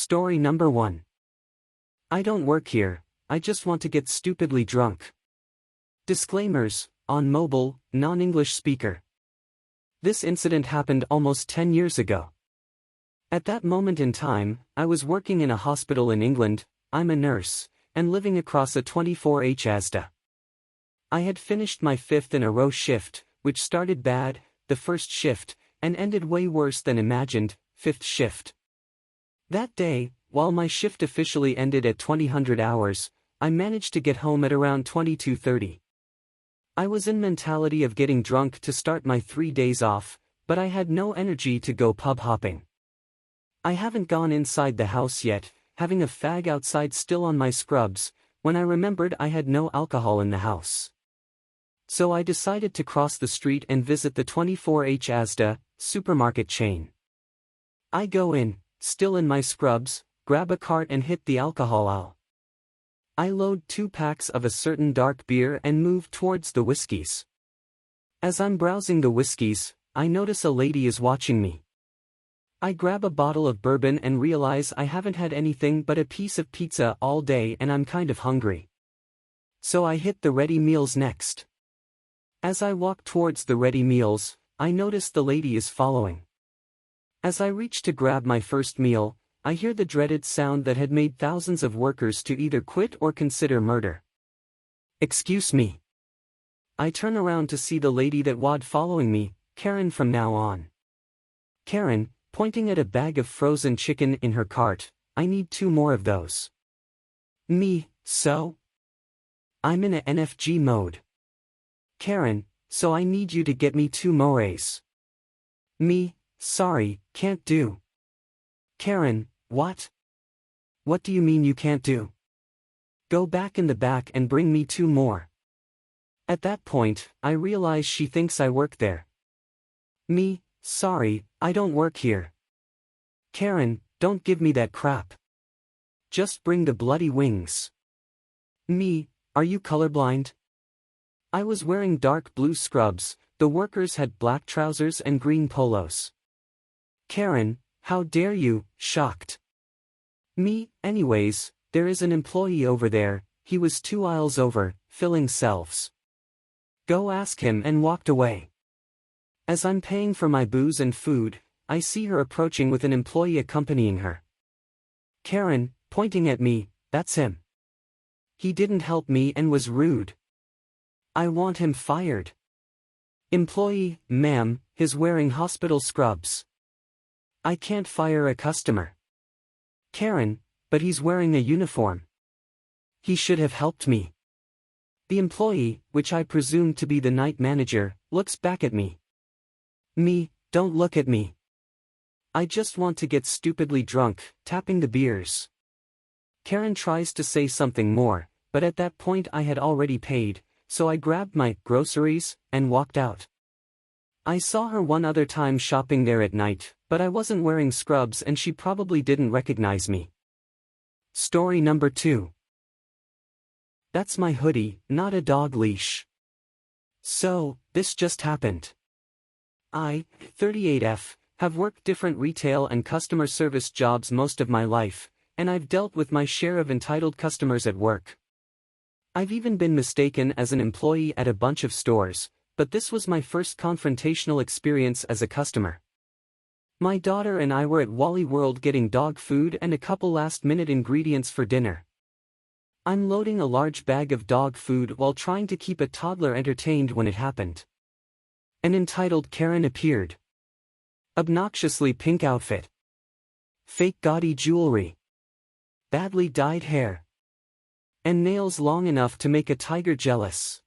Story number 1. I don't work here, I just want to get stupidly drunk. Disclaimers, on mobile, non-English speaker. This incident happened almost 10 years ago. At that moment in time, I was working in a hospital in England, I'm a nurse, and living across a 24H ASDA. I had finished my 5th in a row shift, which started bad, the first shift, and ended way worse than imagined, 5th shift. That day, while my shift officially ended at 2000 hours, I managed to get home at around 22:30. I was in mentality of getting drunk to start my 3 days off, but I had no energy to go pub hopping. I haven't gone inside the house yet, having a fag outside still on my scrubs, when I remembered I had no alcohol in the house. So I decided to cross the street and visit the 24H ASDA supermarket chain. I go in, still in my scrubs, grab a cart and hit the alcohol aisle. I load 2 packs of a certain dark beer and move towards the whiskeys. As I'm browsing the whiskeys, I notice a lady is watching me. I grab a bottle of bourbon and realize I haven't had anything but a piece of pizza all day and I'm kind of hungry. So I hit the ready meals next. As I walk towards the ready meals, I notice the lady is following. As I reach to grab my first meal, I hear the dreaded sound that had made thousands of workers to either quit or consider murder. Excuse me. I turn around to see the lady that was following me, Karen from now on. Karen, pointing at a bag of frozen chicken in her cart, I need 2 more of those. Me, so? I'm in a NFG mode. Karen, so I need you to get me 2 mores. Me, sorry, can't do. Karen, what? What do you mean you can't do? Go back in the back and bring me 2 more. At that point, I realize she thinks I work there. Me, sorry, I don't work here. Karen, don't give me that crap. Just bring the bloody wings. Me, are you colorblind? I was wearing dark blue scrubs, the workers had black trousers and green polos. Karen, how dare you, shocked. Me, anyways, there is an employee over there, he was 2 aisles over, filling shelves. Go ask him and walked away. As I'm paying for my booze and food, I see her approaching with an employee accompanying her. Karen, pointing at me, that's him. He didn't help me and was rude. I want him fired. Employee, ma'am, he's wearing hospital scrubs. I can't fire a customer. Karen, but he's wearing a uniform. He should have helped me. The employee, which I presume to be the night manager, looks back at me. Me, don't look at me. I just want to get stupidly drunk, tapping the beers. Karen tries to say something more, but at that point I had already paid, so I grabbed my groceries and walked out. I saw her one other time shopping there at night, but I wasn't wearing scrubs and she probably didn't recognize me. Story number 2. That's my hoodie, not a dog leash. So, this just happened. I, 38F, have worked different retail and customer service jobs most of my life, and I've dealt with my share of entitled customers at work. I've even been mistaken as an employee at a bunch of stores, but this was my first confrontational experience as a customer. My daughter and I were at Wally World getting dog food and a couple last-minute ingredients for dinner. I'm loading a large bag of dog food while trying to keep a toddler entertained when it happened. An entitled Karen appeared. Obnoxiously pink outfit. Fake gaudy jewelry. Badly dyed hair. And nails long enough to make a tiger jealous.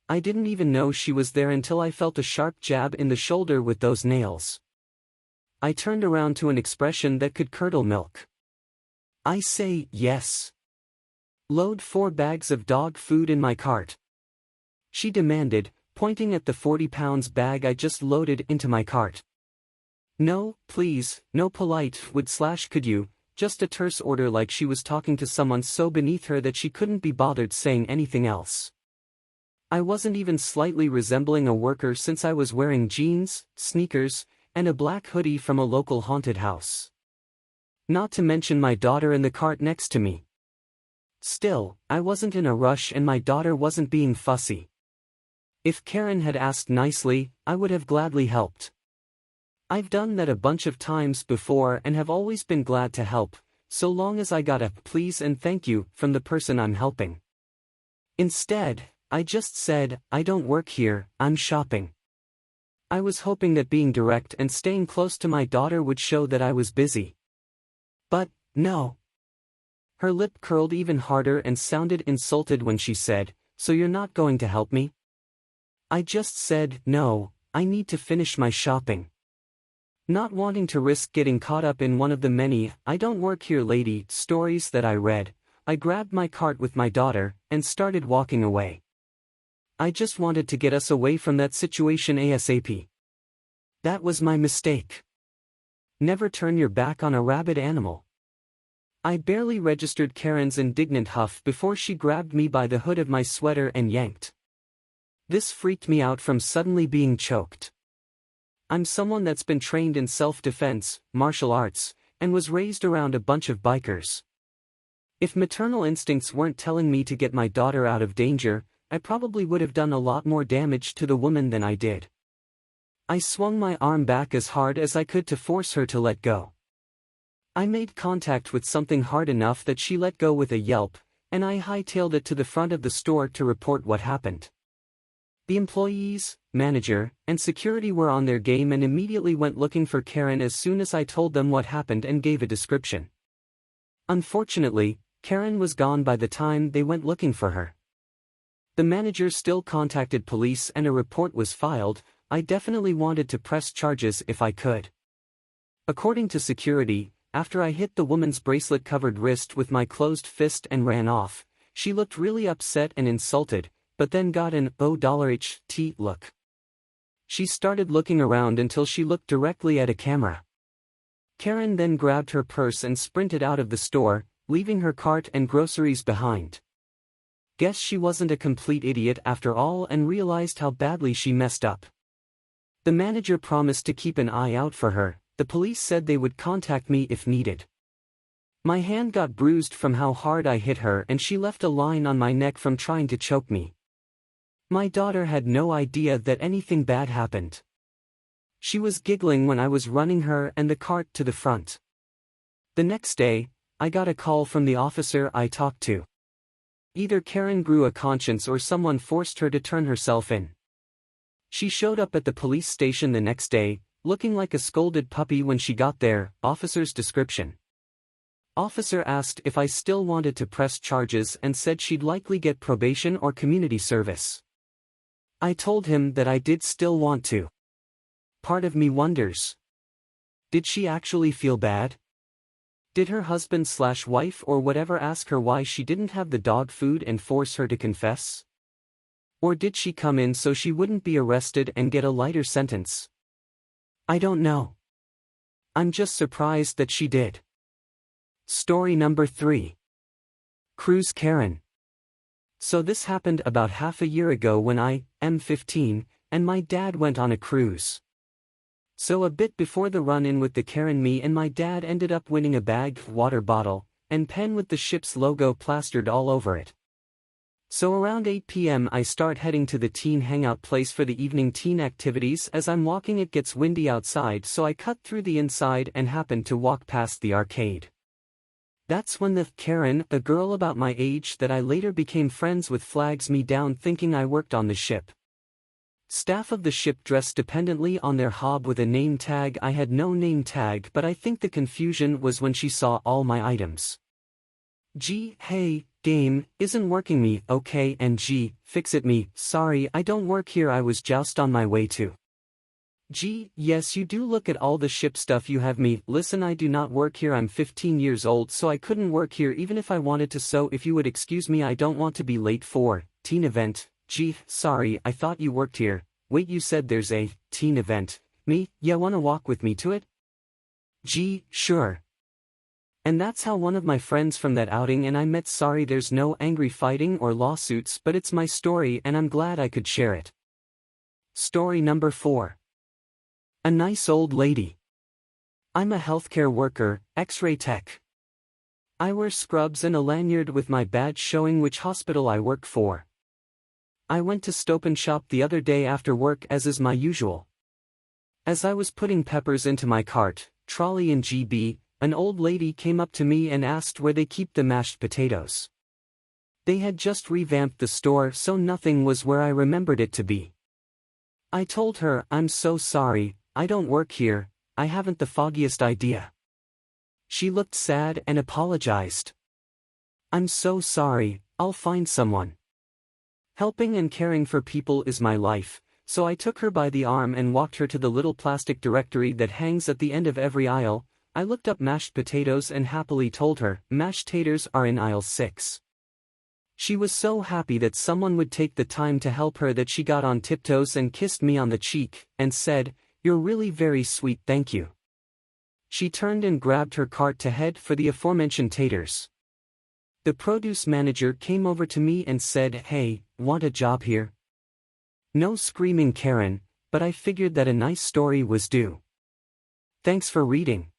I didn't even know she was there until I felt a sharp jab in the shoulder with those nails. I turned around to an expression that could curdle milk. I say, yes. Load 4 bags of dog food in my cart. She demanded, pointing at the 40-pounds bag I just loaded into my cart. No, please, no polite could you, just a terse order like she was talking to someone so beneath her that she couldn't be bothered saying anything else. I wasn't even slightly resembling a worker since I was wearing jeans, sneakers, and a black hoodie from a local haunted house. Not to mention my daughter in the cart next to me. Still, I wasn't in a rush and my daughter wasn't being fussy. If Karen had asked nicely, I would have gladly helped. I've done that a bunch of times before and have always been glad to help, so long as I got a please and thank you from the person I'm helping. Instead, I just said, "I don't work here, I'm shopping." I was hoping that being direct and staying close to my daughter would show that I was busy. But, no. Her lip curled even harder and sounded insulted when she said, "So you're not going to help me?" I just said, "No, I need to finish my shopping." Not wanting to risk getting caught up in one of the many "I don't work here, lady" stories that I read, I grabbed my cart with my daughter and started walking away. I just wanted to get us away from that situation ASAP. That was my mistake. Never turn your back on a rabid animal. I barely registered Karen's indignant huff before she grabbed me by the hood of my sweater and yanked. This freaked me out from suddenly being choked. I'm someone that's been trained in self-defense, martial arts, and was raised around a bunch of bikers. If maternal instincts weren't telling me to get my daughter out of danger, I probably would have done a lot more damage to the woman than I did. I swung my arm back as hard as I could to force her to let go. I made contact with something hard enough that she let go with a yelp, and I hightailed it to the front of the store to report what happened. The employees, manager, and security were on their game and immediately went looking for Karen as soon as I told them what happened and gave a description. Unfortunately, Karen was gone by the time they went looking for her. The manager still contacted police and a report was filed. I definitely wanted to press charges if I could. According to security, after I hit the woman's bracelet-covered wrist with my closed fist and ran off, she looked really upset and insulted, but then got an "oh-ht" look. She started looking around until she looked directly at a camera. Karen then grabbed her purse and sprinted out of the store, leaving her cart and groceries behind. Guess she wasn't a complete idiot after all and realized how badly she messed up. The manager promised to keep an eye out for her. The police said they would contact me if needed. My hand got bruised from how hard I hit her and she left a line on my neck from trying to choke me. My daughter had no idea that anything bad happened. She was giggling when I was running her and the cart to the front. The next day, I got a call from the officer I talked to. Either Karen grew a conscience or someone forced her to turn herself in. She showed up at the police station the next day, looking like a scolded puppy when she got there. Officer's description. Officer asked if I still wanted to press charges and said she'd likely get probation or community service. I told him that I did still want to. Part of me wonders. Did she actually feel bad? Did her husband/wife or whatever ask her why she didn't have the dog food and force her to confess? Or did she come in so she wouldn't be arrested and get a lighter sentence? I don't know. I'm just surprised that she did. Story number 3. Cruise Karen. So this happened about half a year ago when I am 15, and my dad went on a cruise. So a bit before the run-in with the Karen, me and my dad ended up winning a bag, water bottle, and pen with the ship's logo plastered all over it. So around 8 p.m. I start heading to the teen hangout place for the evening teen activities. As I'm walking it gets windy outside, so I cut through the inside and happen to walk past the arcade. That's when the Karen, a girl about my age that I later became friends with, flags me down thinking I worked on the ship. Staff of the ship dressed dependently on their hob with a name tag. I had no name tag, but I think the confusion was when she saw all my items. G, hey, game, isn't working me, okay, and G, fix it me, sorry, I don't work here, I was just on my way to. G, yes you do, look at all the ship stuff you have me, listen I do not work here, I'm 15 years old so I couldn't work here even if I wanted to, so if you would excuse me I don't want to be late for teen event. G, sorry, I thought you worked here, wait you said there's a teen event, me, yeah wanna walk with me to it? G, sure. And that's how one of my friends from that outing and I met. Sorry there's no angry fighting or lawsuits, but it's my story and I'm glad I could share it. Story number 4. A nice old lady. I'm a healthcare worker, X-ray tech. I wear scrubs and a lanyard with my badge showing which hospital I work for. I went to Stop and Shop the other day after work as is my usual. As I was putting peppers into my cart, trolley in GB, an old lady came up to me and asked where they keep the mashed potatoes. They had just revamped the store so nothing was where I remembered it to be. I told her, I'm so sorry, I don't work here, I haven't the foggiest idea. She looked sad and apologized. I'm so sorry, I'll find someone. Helping and caring for people is my life, so I took her by the arm and walked her to the little plastic directory that hangs at the end of every aisle. I looked up mashed potatoes and happily told her, mashed taters are in aisle 6. She was so happy that someone would take the time to help her that she got on tiptoes and kissed me on the cheek, and said, "You're really very sweet, thank you." She turned and grabbed her cart to head for the aforementioned taters. The produce manager came over to me and said, "Hey, want a job here?" No screaming Karen, but I figured that a nice story was due. Thanks for reading.